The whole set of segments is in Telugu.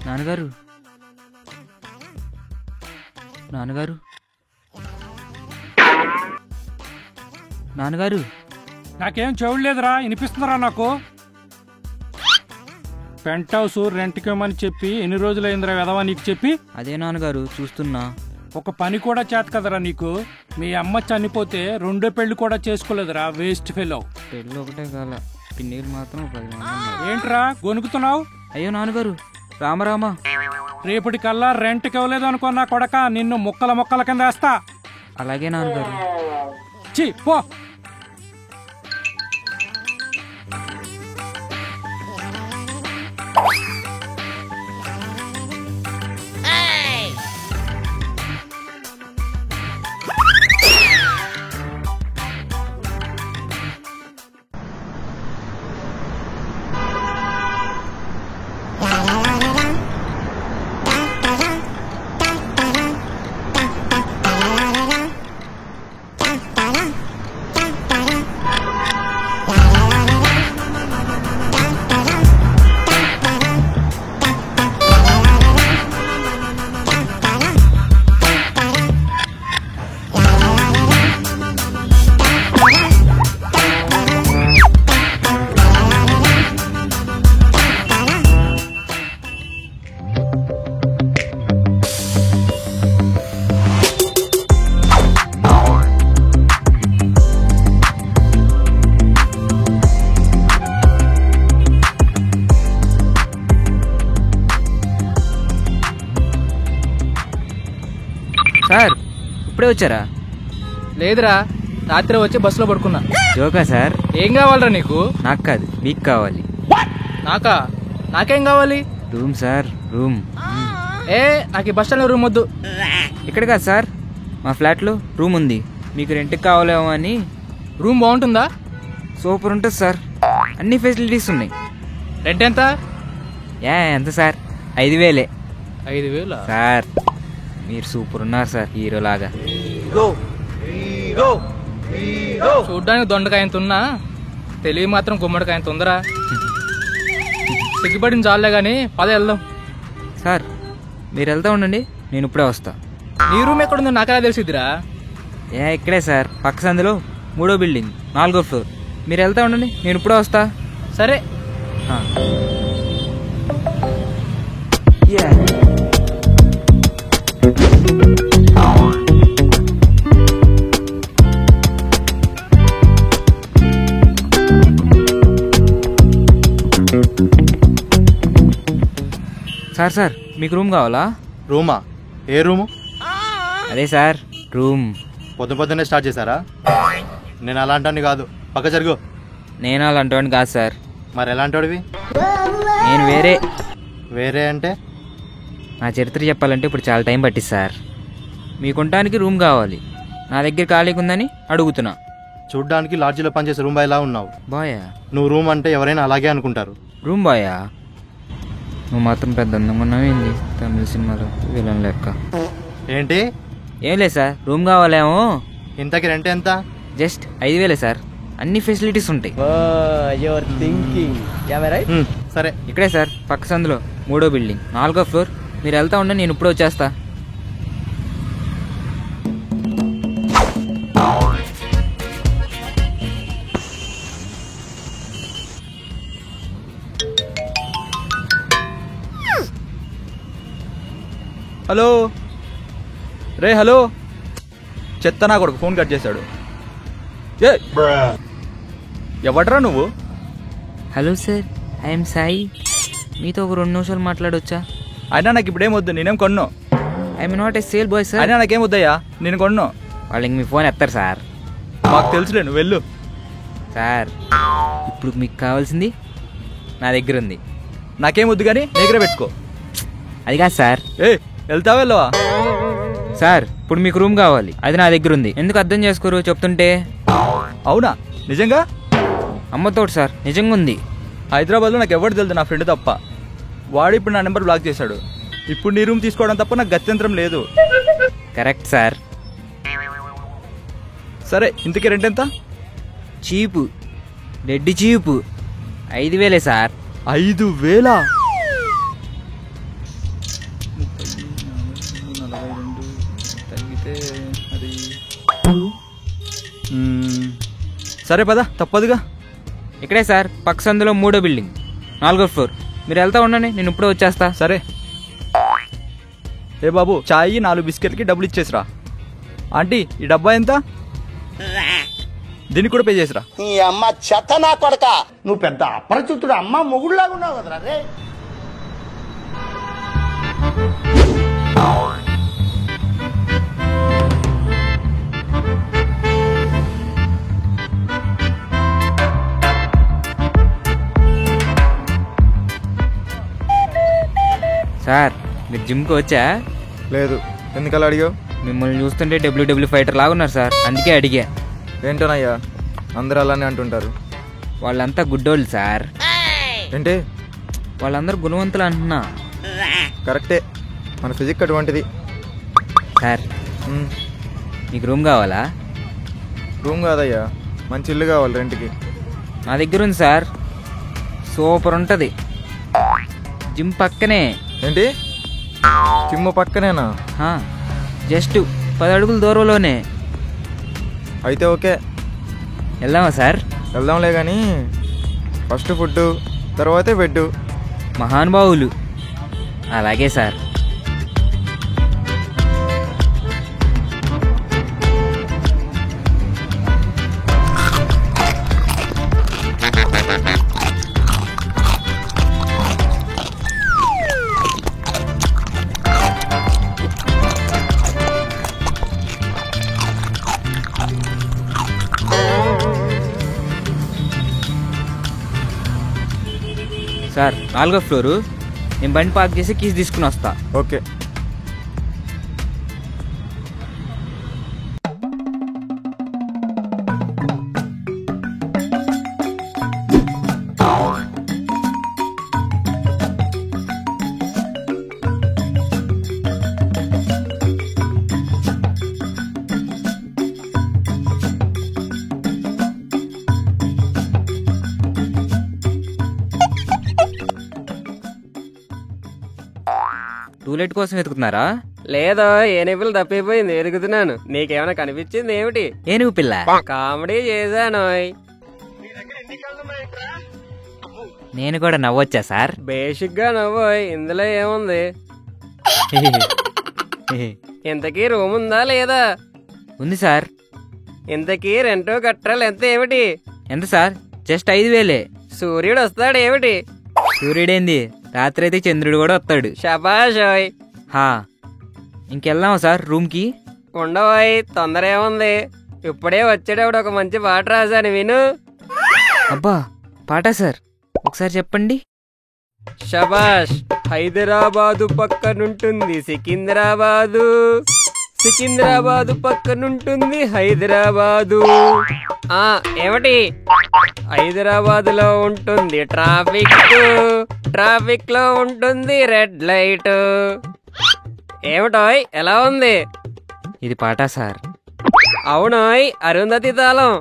నాన్నగారు నాన్నగారు నాన్నగారు నాకేం చెవులేదురా, వినిపిస్తుందిరా నాకు. పెంట్ హౌస్ రెంట్కి ఇవ్వమని చెప్పి ఎన్ని రోజులైందిరా వెధవా నీకు చెప్పి? అదే నాన్నగారు చూస్తున్నా. ఒక పని కూడా చేత కదరా నీకు. మీ అమ్మ చనిపోతే రెండో పెళ్లి కూడా చేసుకోలేదురా, వేస్ట్ ఫెలో. పెళ్ళి ఒకటే కాల, పిన్నీరు మాత్రం 10 మంది ఉన్నారు. ఏంట్రా గొనుకుతున్నావు? అయ్యో నాన్నగారు, రామరామ. రేపటికల్లా రెంట్కి ఇవ్వలేదు అనుకున్నా కొడక, నిన్ను ముక్కల ముక్కల కింద వేస్తా. అలాగే నాన్నగారు. చి పో. సార్ ఇప్పుడే వచ్చారా? లేదురా, రాత్రి వచ్చి బస్సులో పడుకున్నా. జోకా సార్? ఏం కావాలరా నీకు? నాకు కాదు, మీకు కావాలి. నాకా? నాకేం కావాలి? Room sir, room. నాకు ఈ బస్ స్టాండ్లో రూమ్ వద్దు. ఇక్కడ కాదు సార్, మా ఫ్లాట్లో రూమ్ ఉంది, మీకు రెంట్కి కావాలేమో అని. రూమ్ బాగుంటుందా? సూపర్ ఉంటుంది సార్, అన్ని ఫెసిలిటీస్ ఉన్నాయి. రెంట్ ఎంత? ఎంత సార్? 5,000. 5,000 సార్ మీరు సూపర్ ఉన్నారు సార్, హీరో లాగా. చూడ్డానికి దొండకాయంత ఉన్నా తెలివి మాత్రం గుమ్మడికాయంత ఉందరా. సిగ్గుపడిన చాలే గానీ పద వెళ్దాం. సార్ మీరు వెళ్తా ఉండండి, నేను ఇప్పుడే వస్తా. నీ రూమ్ ఎక్కడుందో నాకెలా తెలిసిద్దిరా? ఇక్కడే సార్, పక్క సందులో 3వ బిల్డింగ్ 4వ ఫ్లోర్. మీరు వెళ్తా ఉండండి, నేను ఇప్పుడే వస్తా. సరే. సార్ సార్ మీకు రూమ్ కావాలా? రూమా? ఏ రూము? అదే సార్ రూమ్. పొద్దున్నే స్టార్ట్ చేశారా? నేను అలాంటి కాదు, పక్క జరుగు. నేను అలాంటి కాదు సార్. మరి ఎలాంటివి? నేను వేరే అంటే? నా చరిత్ర చెప్పాలంటే ఇప్పుడు చాలా టైం పట్టింది సార్. మీకుంటానికి రూమ్ కావాలి, నా దగ్గర ఖాళీగా ఉందని అడుగుతున్నా. చూడ్డానికి లాడ్జీలో పనిచేసే రూమ్ బాయ్ లా ఉన్నావు. బాయా? నువ్వు రూమ్ అంటే ఎవరైనా అలాగే అనుకుంటారు. రూమ్ బాయా? నువ్వు మాత్రం పెద్ద ఉన్నావేంది తమిళ సినిమాలో విలన్ లెక్క. ఏంటి? ఏం లేదు సార్, రూమ్ కావాలేమో. ఇంతకి రెంట్ ఎంత? జస్ట్ 5,000 సార్, అన్ని ఫెసిలిటీస్ ఉంటాయి. సరే. ఇక్కడే సార్, పక్క సందులో 3వ బిల్డింగ్ 4వ ఫ్లోర్. మీరు వెళ్తా ఉండండి, నేను ఇప్పుడే వచ్చేస్తా. హలో రే, హలో. చెత్త నా కొడుకు ఫోన్ కట్ చేశాడు. ఎవడ్రా నువ్వు? Hello sir, I'm Sai. మీతో ఒక 2 నిమిషాలు మాట్లాడొచ్చా? అయినా నాకు ఇప్పుడేం వద్దు, నేనేం కొన్నో. I'm not a sale boy sir. అయినా నాకేం వద్దయ్యా, నేను కొన్నో. వాళ్ళకి మీ ఫోన్ ఎత్తారు సార్. మాకు తెలుసులే, నువ్వు వెళ్ళు. సార్ ఇప్పుడు మీకు కావాల్సింది నా దగ్గర ఉంది. నాకేం వద్దు కానీ దగ్గర పెట్టుకో. అది కాదు సార్. ఏ వెళ్తావా వెళ్ళవా? సార్ ఇప్పుడు మీకు రూమ్ కావాలి, అది నా దగ్గర ఉంది. ఎందుకు అర్థం చేసుకోరు చెప్తుంటే? అవునా నిజంగా? అమ్మతోటి సార్, నిజంగా ఉంది. హైదరాబాద్లో నాకు ఎవరు తెలుసు, నా ఫ్రెండ్ తప్ప. వాడు ఇప్పుడు నా నెంబర్ బ్లాక్ చేశాడు. ఇప్పుడు నీ రూమ్ తీసుకోవడం తప్ప నాకు గత్యంతరం లేదు. Correct sir. సరే ఇంతకీ రెంట్ ఎంత? చీపు, రెడ్డి చీపు 5,000 సార్. 5,000? సరే పద, తప్పదుగా. ఇక్కడే సార్, పక్క సందులో 3వ బిల్డింగ్ 4వ ఫ్లోర్. మీరు వెళ్తా ఉండండి, నేను ఇప్పుడే వచ్చేస్తా. సరే. ఏ బాబు, చాయ్ 4 బిస్కెట్లకి డబ్బులు ఇచ్చేసిరా. ఆంటీ ఈ డబ్బా ఎంత? దీనికి కూడా పే చేసిరా. నీ అమ్మ చెత్త నా కొడక, నువ్వు పెద్ద అపరిచితుడు అమ్మ మొగుడులాగా ఉన్నావు కదరా రే. సార్ మీరు జిమ్కి వచ్చా? లేదు. ఎందుకలా అడిగావు? మిమ్మల్ని చూస్తుంటే డబ్ల్యూడబ్ల్యూ ఫైటర్ లాగున్నారు సార్, అందుకే అడిగా. ఏంటోనయ్యా, అందరూ అలానే అంటుంటారు. వాళ్ళంతా గుడ్డోళ్ళు సార్. ఏంటి? వాళ్ళందరూ గుణవంతులు అంటున్నా. కరెక్టే, మన ఫిజిక్ అటువంటిది. సార్ మీకు రూమ్ కావాలా? రూమ్ కాదయ్యా, మంచి ఇల్లు కావాలి రెంట్కి. నా దగ్గర ఉంది సార్, సూపర్ ఉంటుంది. జిమ్ పక్కనే. ఏంటి, జిమ్ పక్కనేనా? జస్ట్ 10 అడుగుల దూరంలోనే. అయితే ఓకే, వెళ్దామా సార్? వెళ్దాంలే కానీ ఫస్ట్ ఫుడ్, తర్వాతే బెడ్. మహానుభావులు. అలాగే సార్. సార్ 4వ ఫ్లోరు. నేను బండి పార్క్ చేసి కీస్ తీసుకుని వస్తా. ఓకే. టూలెట్ కోసం వెతుకుతున్నారా? లేదో, ఏనుగులు తప్పిపోయింది, వెతుకుతున్నాను. నీకేమైనా కనిపించింది ఏమిటి? ఏనుగు పిల్ల. కామెడీ చేశాను. నేను కూడా నవ్వొచ్చా సార్? బేసిక్ గా నవ్వోయ్, ఇందులో ఏముంది? ఇంతకీ రూమ్ ఉందా లేదా? ఉంది సార్. ఇంతకీ రెంటో కట్టాలి ఎంత ఏమిటి? ఎంత సార్? జస్ట్ 5,000. సూర్యుడు వస్తాడు ఏమిటి? సూర్యుడేంది, రాత్రి అయితే చంద్రుడు కూడా వస్తాడు. శబాషోయ్. ఇంకెళ్దామా సార్ రూమ్కి? ఉండవోయ్, తొందర ఏముంది? ఇప్పుడే వచ్చేటప్పుడు ఒక మంచి పాట రాశాను, విను. అబ్బా, పాట సార్? ఒకసారి చెప్పండి. శబాష్. హైదరాబాదు పక్కనుంటుంది సికింద్రాబాదు, సికింద్రాబాదు పక్కనుంటుంది హైదరాబాదు. ఏమిటి? హైదరాబాదులో ఉంటుంది ట్రాఫిక్, ట్రాఫిక్ లో ఉంటుంది రెడ్ లైట్. ఏమిటోయ్, ఎలా ఉంది? ఇది పాట సార్? అవునోయ్, అరుంధతి తాళం.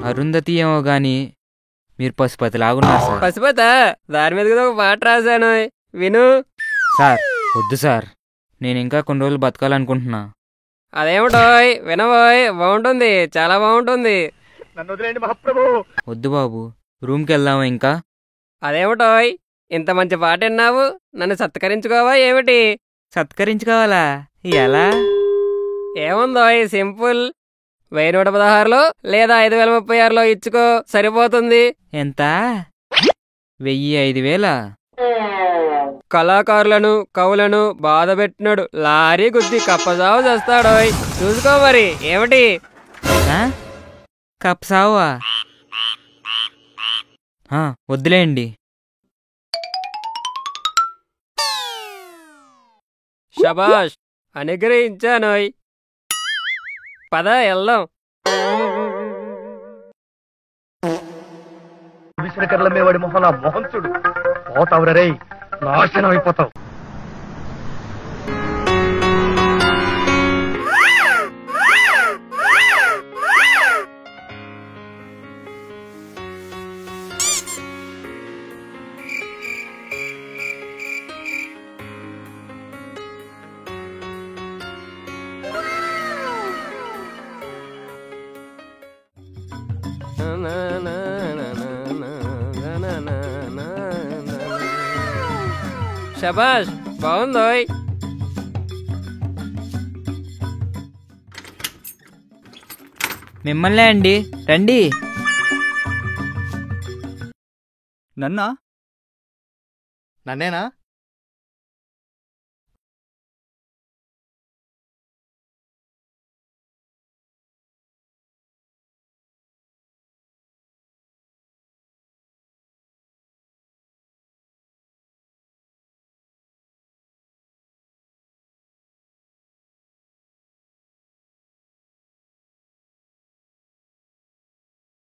అరుంధతి ఏమో గాని మీరు పశుపతి లాగున్నారు సార్. పశుపత? దాని మీద ఒక పాట రాశాను, విను. సార్ వద్దు సార్, నేను ఇంకా కొన్ని రోజులు బతకాలనుకుంటున్నా. అదేమిటోయ్, వినబోయ్, బాగుంటుంది, చాలా బాగుంటుంది. నన్ను వదిలేండి మహాప్రభు. వద్దు బాబు, రూమ్కి వెళ్దామా ఇంకా? అదేమిటోయ్, ఇంత మంచి పాట విన్నావు, నన్ను సత్కరించుకోవా ఏమిటి? సత్కరించుకోవాలా? ఎలా? ఏముందోయ్, సింపుల్. 1116లో లేదా 5036లో ఇచ్చుకో, సరిపోతుంది. ఎంత? 1000, 5,000? కళాకారులను, కవులను బాధపెట్టినాడు లారీ గుద్ది కప్పసావు చేస్తాడోయ్, చూసుకో మరి. ఏమిటి? కప్సావా? వద్దులేండి, శబాష్ అనుగ్రహించానోయ్. పద వెళ్దాం. విసిరకర్లమేవాడి మొహన మోహన్సుడు పోతావురా రేయ్, నాశనం అయిపోతావు. శబాష్ బాగుందోయ్. మిమ్మల్నే అండి, రండి. నన్నా నన్నేనా?